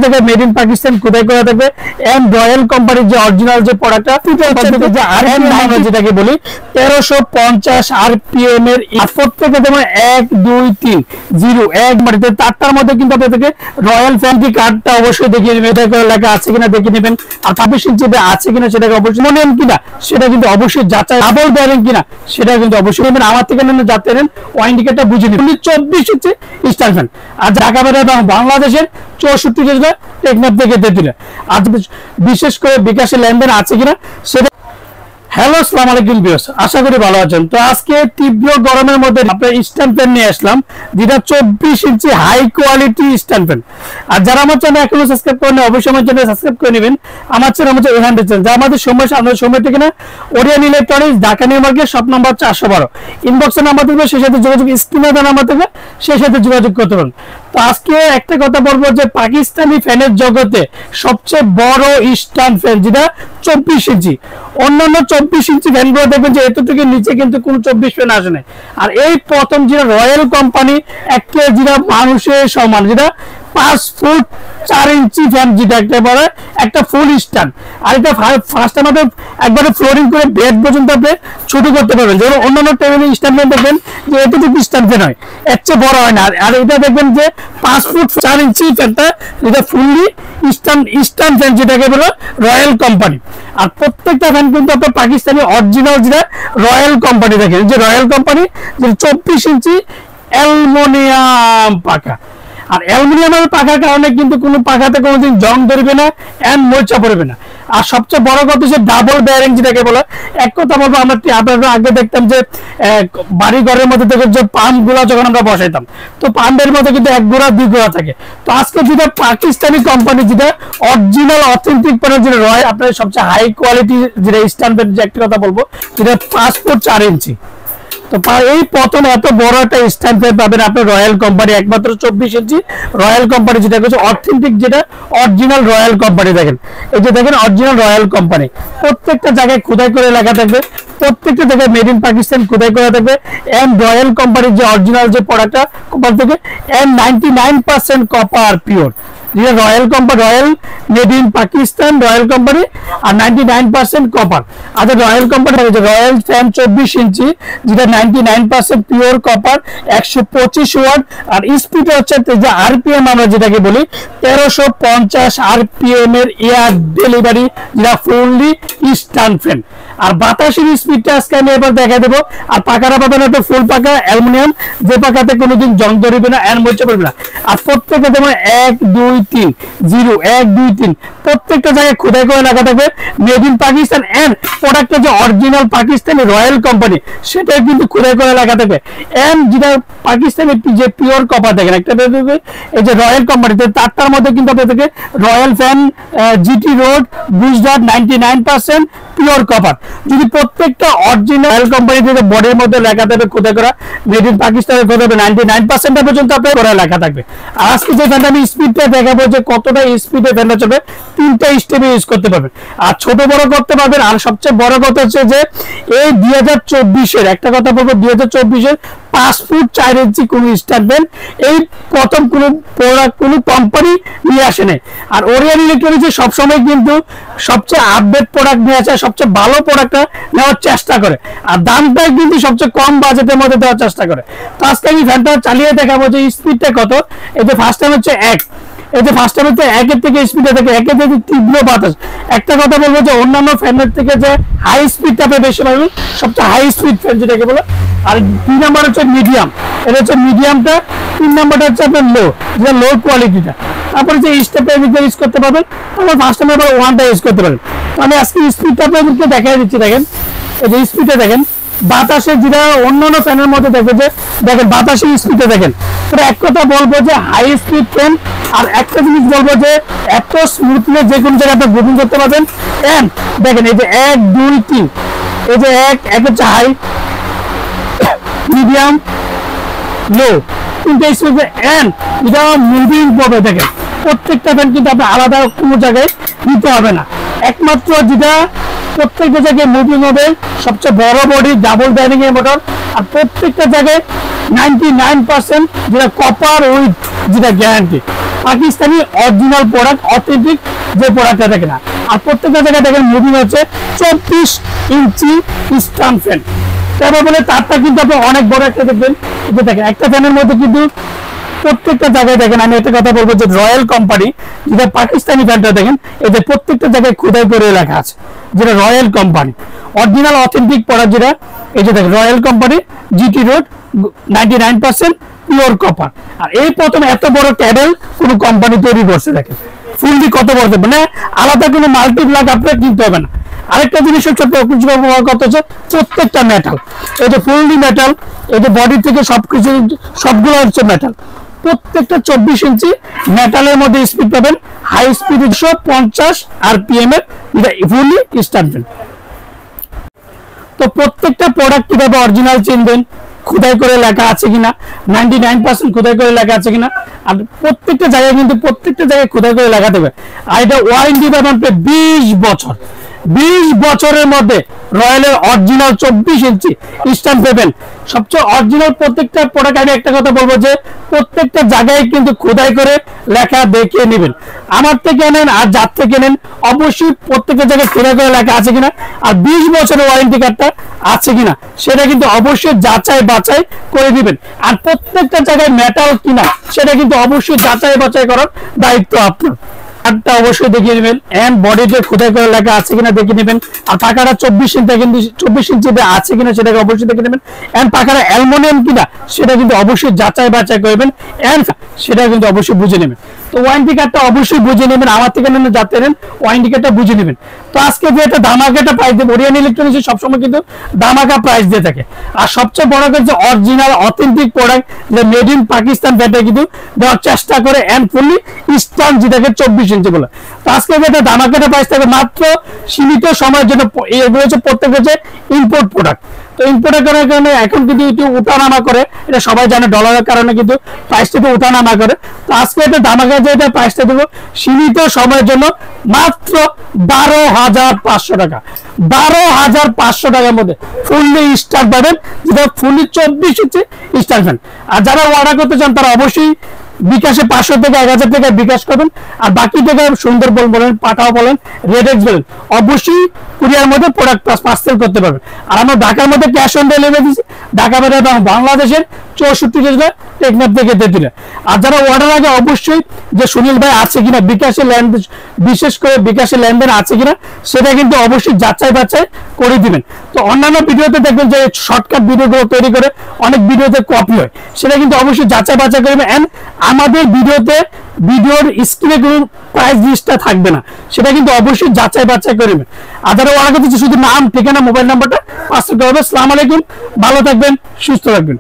থেকে made in Pakistan কোথায় করা থাকবে এন্ড রয়্যাল কোম্পানির যে অরিজিনাল যে প্রোডাক্টটা যে আরপিএম যেটাকে বলি 1350 আরপিএম এর প্রত্যেকটা যেমন 1 2 3 0 এক মাটিতে তারটার মধ্যে কিন্তু আপনাদেরকে রয়্যাল ফ্যামিলি কার্ডটা অবশ্যই দেখিয়ে নেবেন, এটা করে লেখা আছে কিনা দেখে নেবেন, আর 26 ইঞ্চিতে আছে কিনা সেটাকে অবশ্যই মনে নেন কিনা সেটা কিন্তু অবশ্যই যাচাই, ডাবল বেয়ারিং কিনা সেটা কিন্তু অবশ্যই নেবেন। আমার থেকে নেন যাতে নেন ইন্ডিকেটরটা বুঝে নেবেন। 24 ইঞ্চি স্টার ফ্যান আর ঢাকা বাইরে বাংলাদেশের 64 জেলা টেকনাফ থেকে তেতুলিয়া। আর বিশেষ করে বিকাশের লেনদেন আছে কিনা সেটা। হ্যালো আসসালামু আলাইকুম ভিউয়ার্স, আশা করি ভালো আছেন। তো আজকে তীব্র গরমের মধ্যে আপনার স্ট্যান্ড ফ্যান নিয়ে আসলাম, যেটা 24 ইঞ্চি হাই কোয়ালিটি স্ট্যান্ড ফ্যান। আর যারা আমার চ্যানেল এখনো সাবস্ক্রাইব করেন অবশ্যই আমার চ্যানেল সাবস্ক্রাইব করে নেবেন। আমার চ্যানেল হচ্ছে এখান চ্যানেল, যা আমাদের সময় থেকে না Orion electronics, Dhaka new market, shop number 412, ইনবক্সে নাম্বার থাকবে, সেই সাথে যোগাযোগ, স্ক্রিনে দেওয়া নাম্বার থাকবে, সেই সাথে যোগাযোগ করতে পারেন। তো আজকে একটা কথা বলবো যে পাকিস্তানি ফ্যানের জগতে সবচেয়ে বড় স্ট্যান্ড ফ্যান যেটা 24 ইঞ্চি। অন্যান্য 24 ইঞ্চি ফ্যানগুলো দেখবেন যে এত থেকে নিচে কিন্তু কোনো 24 ফ্যান আসে না। আর এই প্রথম যেটা রয়্যাল কোম্পানি একটা যেটা মানুষের সমান, যেটা 5 ফুট 4 ইঞ্চি ফ্যান, যেটা একেবারে একটা ফুল স্ট্যান্ড। আর এটা ফার্স্ট আমাদের একবারে ফ্লোরিং করে বেড পর্যন্ত আপনি ছোট করতে পারবেন। যেমন অন্যান্য টেবিলের স্ট্যান্ড ফ্যান দেখবেন যে এতটুকু স্ট্যান্ড ফ্যান হয়, এর চেয়ে বড় হয় না। আর এটা দেখবেন যে 5 ফুট 4 ইঞ্চি ফ্যানটা, যেটা ফুললি স্ট্যান্ড ফ্যান, যেটাকে বলে রয়্যাল কোম্পানি। আর প্রত্যেকটা ফ্যান কিন্তু আপনার পাকিস্তানি অরিজিনাল যেটা রয়্যাল কোম্পানি, দেখেন যে রয়্যাল কোম্পানি যে 24 ইঞ্চি অ্যালুমিনিয়াম পাকা। আর অ্যালুমিনিয়ামের পাকার কারণে কিন্তু কোনো পাকাতে কোনোদিন জং ধরবে না এন্ড মোচা পড়বে না। আর সবচেয়ে বড় কথা হচ্ছে ডাবল বেয়ারিং, যেটাকে বলে। এক কথা বলবো, আমরা আগে দেখতাম যে বাড়ি ঘরের মধ্যে দেখে যে পাম্প গুলা যখন আমরা বসাইতাম, তো পাম্পের মধ্যে কিন্তু 1 গোড়া 2 গোড়া থাকে। তো আজকে যেটা পাকিস্তানি কোম্পানি, যেটা অরিজিনাল অথেন্টিক প্যানেল, যেটা রয় আপনার সবচেয়ে হাই কোয়ালিটি যেটা স্ট্যান্ডার্ড, যে একটা কথা বলবো, যেটা 5 ফুট 4 ইঞ্চি। তো এই প্রথম এত বড় একটা স্ট্যান্ড ফ্যান পাবেন আপনার রয়্যাল কোম্পানি, একমাত্র 24 ইঞ্চি রয়্যাল কোম্পানি, যেটা হচ্ছে অথেন্টিক, যেটা অরিজিনাল রয়্যাল কোম্পানি। দেখেন এই যে দেখেন অরিজিনাল রয়্যাল কোম্পানি, প্রত্যেকটা জায়গায় খোদাই করে লেখা থাকবে, প্রত্যেকটা জায়গায় মেড ইন পাকিস্তান খোদাই করা থাকবে। এন্ড রয়্যাল কোম্পানির যে অরিজিনাল যে প্রোডাক্টটা কোম্পানি থেকে, এন্ড 99% কপার পিওর, যেটা royal company, Royal made in Pakistan Royal company, আর 99% কপার। আর Royal company Royal fan 24 inch, যেটা 99% পিওর কপার, 125 ওয়াট। আর স্পিড হচ্ছে যে আরপিএম আমরা যেটাকে বলি 1350 আরপিএম এর এয়ার ডেলিভারি, যেটা ফুললি স্ট্যান্ড ফ্যান। আর বাতাসের স্পিডটা আজকে আমি এবার দেখা দেবো। আর পাকাটা পাবেন একটা ফুল পাকা অ্যালুমিনিয়াম, যে পাকাতে কোনোদিন জং ধরবে না এন্ড মোচা পড়বে না। আর প্রত্যেকটা যেমন 1 2 3 0 1 2 3 প্রত্যেকটা জায়গায় খোদাই করে লেখা থাকবে মেড ইন পাকিস্তান। এন্ড প্রোডাক্টটা যে অরিজিনাল পাকিস্তানি রয়্যাল কোম্পানি, সেটাই কিন্তু খোদাই করে লেখা থাকবে। এন্ড যেটা পাকিস্তানি যে পিওর কপার, দেখেন একটা এই যে রয়্যাল কোম্পানিতে তারটার মধ্যে কিন্তু আপনাদেরকে royal fan GT road Gujarat 99% pure copper. যদি প্রত্যেকটা অরিজিনাল রয়্যাল কোম্পানি থেকে বডির মধ্যে লেখা থাকবে খোদাই করা মেড ইন পাকিস্তানের খোদাই 99% পর্যন্ত আপনার করে লেখা থাকবে। আর আজকে যে ফ্যানটা আমি স্পিডটা দেখাবো যে কতটা স্পিডে ফ্যানটা চলবে, 3টা স্টেপে ইউজ করতে পারবেন, আর ছোট বড় করতে পারবেন। আর সবচেয়ে বড় কথা হচ্ছে যে এই 2024-এর একটা কথা বলবো, 2024-এর 5 ফুট 4 ইঞ্চি কোন স্ট্যান্ড ফ্যান এই প্রথম কোন প্রোডাক্ট কোন কোম্পানি নিয়ে আসে নাই। আর ওরিয়ন ইলেকট্রনিক্স সবসময় কিন্তু সবচেয়ে আপডেট প্রোডাক্ট নিয়ে আসে, সবচেয়ে ভালো প্রোডাক্টটা নেওয়ার চেষ্টা করে, আর দামটা কিন্তু সবচেয়ে কম বাজেটের মধ্যে দেওয়ার চেষ্টা করে। তো আজকে আমি ফ্যানটা চালিয়ে দেখাবো যে স্পিডটা কত। এই যে ফার্স্ট টাইম হচ্ছে 1, এই যে ফার্স্ট টাইম হচ্ছে 1 এর থেকে স্পিডে থাকে 1 এর থেকে তীব্র বাতাস। একটা কথা বলবো যে অন্যান্য ফ্যানের থেকে যে হাই স্পিডটা আপনি বেশি পাবেন, সবচেয়ে হাই স্পিড ফ্যান যেটাকে বলে। আর 2 নাম্বার হচ্ছে মিডিয়াম, এটা হচ্ছে মিডিয়ামটা। 3 নাম্বারটা হচ্ছে আপনার লো, যেটা লো কোয়ালিটিটা। তারপরে যে স্টেপটা ইউজ করতে পারবেন, তারপর ফার্স্ট টাইম আবার 1টা ইউজ করতে পারেন। মানে আজকে স্পিডটা আপনাদেরকে দেখাই দিচ্ছি। দেখেন এই যে স্পিডটা দেখেন, বাতাসের যেটা অন্যান্য ফ্যানের মধ্যে দেখবে যে দেখেন বাতাসের স্পিডটা দেখেন। তো এক কথা বলবো যে হাই স্পিড ফ্যান। আর একটা জিনিস বলবো যে এত স্মুথলি যে কোনো জায়গায় আপনি বুকিং করতে পারবেন। এন্ড দেখেন এই যে 1 2 3, এই যে 1 হচ্ছে হাই, মিডিয়াম, লো, 3টে স্পিড। এন্ড এটা মুভিং পাবে। দেখেন প্রত্যেকটা ফ্যান কিন্তু আপনি আলাদা কোনো জায়গায় নিতে হবে না, একমাত্র যেটা প্রত্যেকটা জায়গায় মুভিং হবে, সবচেয়ে বড় বডি ডাবল বেয়ারিং এর মোটর। আর প্রত্যেকটা জায়গায় 99% যেটা কপার উইথ যেটা guarantee, Pakistani original product, authentic যে প্রোডাক্টটা দেখেন। আর প্রত্যেকটা জায়গায় দেখেন মুভিং হচ্ছে 24 ইঞ্চি স্ট্যান্ড ফ্যান। তারপর বলে তারটা কিন্তু আপনি অনেক বড় একটা দেখবেন, এটা দেখেন একটা ফ্যানের মধ্যে কিন্তু প্রত্যেকটা জায়গায় দেখেন, আমি একটা কথা বলবো যে রয়্যাল কোম্পানি যেটা পাকিস্তানি ফ্যানটা দেখেন, এতে প্রত্যেকটা জায়গায় খোদাই করে লেখা আছে যেটা royal company original authentic product, যেটা এই যে দেখেন royal company GT road 99% pure copper. আর এই প্রথম এত বড় ক্যাবেল কোন কোম্পানি তৈরি করছে, দেখেন ফুললি কত বড়, মানে আলাদা কোনো মাল্টিপ্লাগ আপনার কিনতে হবে না। আরেকটা জিনিস হচ্ছে কত হচ্ছে প্রত্যেকটা মেটাল, এই যে ফুললি মেটাল, এই যে বডি থেকে সবকিছু সবগুলো হচ্ছে মেটাল। প্রত্যেকটা 24 ইঞ্চি মেটালের মধ্যে স্পিড পাবেন, হাই স্পিড 150 RPM এর, এটা ফুললি স্টার্ট। তো প্রত্যেকটা প্রোডাক্ট কিভাবে অরিজিনাল চিনবেন, খোদাই করে লেখা আছে কিনা, 99% খোদাই করে লেখা আছে কিনা। আর প্রত্যেকটা জায়গায় কিন্তু প্রত্যেকটা জায়গায় খোদাই করে লেখা দেবে। আর এটা ওয়ারেন্টি পাবেন 20 বছর। 20 বছরের মধ্যে রয়্যালের অরিজিনাল 24 ইঞ্চি স্ট্যান্ড পাবেন। সবচেয়ে অরিজিনাল প্রত্যেকটা প্রোডাক্ট, আমি একটা কথা বলবো যে প্রত্যেকটা জায়গায় কিন্তু খোদাই করে লেখা দেখে নেবেন। আমার থেকে নেন আর যার থেকে নেন অবশ্যই প্রত্যেকটা জায়গায় খোদাই করে লেখা আছে কিনা, আর 20 বছরের ওয়ারেন্টি কার্ডটা আছে কিনা সেটা কিন্তু অবশ্যই যাচাই বাছাই করে দিবেন। আর প্রত্যেকটা জায়গায় মেটাল কিনা সেটা কিন্তু অবশ্যই যাচাই বাছাই করার দায়িত্ব আপনার। কার্ডটা অবশ্যই দেখিয়ে নেবেন, এন্ড বডিতে খোদাই করে লেখা আছে কিনা দেখে নেবেন। আর পাখাটা 24 ইঞ্চি কিন্তু 24 ইঞ্চিতে আছে কিনা সেটাকে অবশ্যই দেখে নেবেন। এন্ড পাখাটা অ্যালুমিনিয়াম কিনা সেটা কিন্তু অবশ্যই যাচাই বাছাই করবেন, এন্ড সেটা কিন্তু অবশ্যই বুঝে নেবেন। তো ওয়ারেন্টি কার্ডটা অবশ্যই বুঝে নেবেন, আমার থেকে নেন যাতে নেন ওয়ারেন্টি কার্ডটা বুঝে নেবেন। তো আজকে যে একটা ধামাকাটা প্রাইস দেব, ওরিয়ন ইলেকট্রনিক্স সবসময় কিন্তু ধামাকা প্রাইস দিয়ে থাকে। আর সবচেয়ে বড় কথা হচ্ছে অরিজিনাল অথেন্টিক প্রোডাক্ট যে মেড ইন পাকিস্তান ব্যাটা কিন্তু দেওয়ার চেষ্টা করে, এন্ড ফুললি স্ট্যান্ড যেটাকে 24 ইঞ্চি বলে। তো আজকে একটা ধামাকাটা প্রাইস থাকবে মাত্র সীমিত সময়ের জন্য। এগুলো হচ্ছে প্রত্যেক হচ্ছে ইম্পোর্ট প্রোডাক্ট। তো ইম্পোর্টের কারণে এখন কিন্তু একটু উঠানামা করে, এটা সবাই জানে, ডলারের কারণে কিন্তু প্রাইসটা একটু উঠানামা করে। তো আজকে এটা ধামাকা যে এটা প্রাইসটা দেবো সীমিত সময়ের জন্য মাত্র 12,500 টাকা। 12,500 টাকার মধ্যে ফুললি স্টার্ট পাবেন, যেটা ফুললি 24 ইঞ্চি স্টার্ট ফ্যান। আর যারা অর্ডার করতে চান তারা অবশ্যই বিকাশে 500 থেকে 1000 টাকা বিকাশ করবেন। আর বাকি টাকা সুন্দরবন বলেন, পাঠাও বলেন, রেডেক্স বলেন, অবশ্যই কুরিয়ার মধ্যে প্রোডাক্ট পার্সেল করতে পারবেন। আর আমরা ঢাকার মধ্যে ক্যাশ অন ডেলিভারি দিচ্ছি, ঢাকা বাইরে বাংলাদেশের 64 জেলা টেকনাফ থেকে দিলে। আর যারা অর্ডার আগে অবশ্যই যে সুনীল ভাই আছে কিনা বিকাশে লেনদেন, বিশেষ করে বিকাশে লেনদেন আছে কিনা সেটা কিন্তু অবশ্যই যাচাই বাছাই করে দিবেন। তো অন্যান্য ভিডিওতে দেখবেন যে শর্টকাট ভিডিওগুলো তৈরি করে অনেক ভিডিওতে কপি হয়, সেটা কিন্তু অবশ্যই যাচাই বাছাই করবেন। এন্ড আমাদের ভিডিওতে ভিডিওর স্ক্রিনে কোনো প্রাইস লিস্টটা থাকবে না, সেটা কিন্তু অবশ্যই যাচাই বাছাই করবেন। আর যারা অর্ডার করতে শুধু নাম, ঠিকানা, মোবাইল নাম্বারটা পার্সেল করবে। আসসালামু আলাইকুম, ভালো থাকবেন, সুস্থ থাকবেন।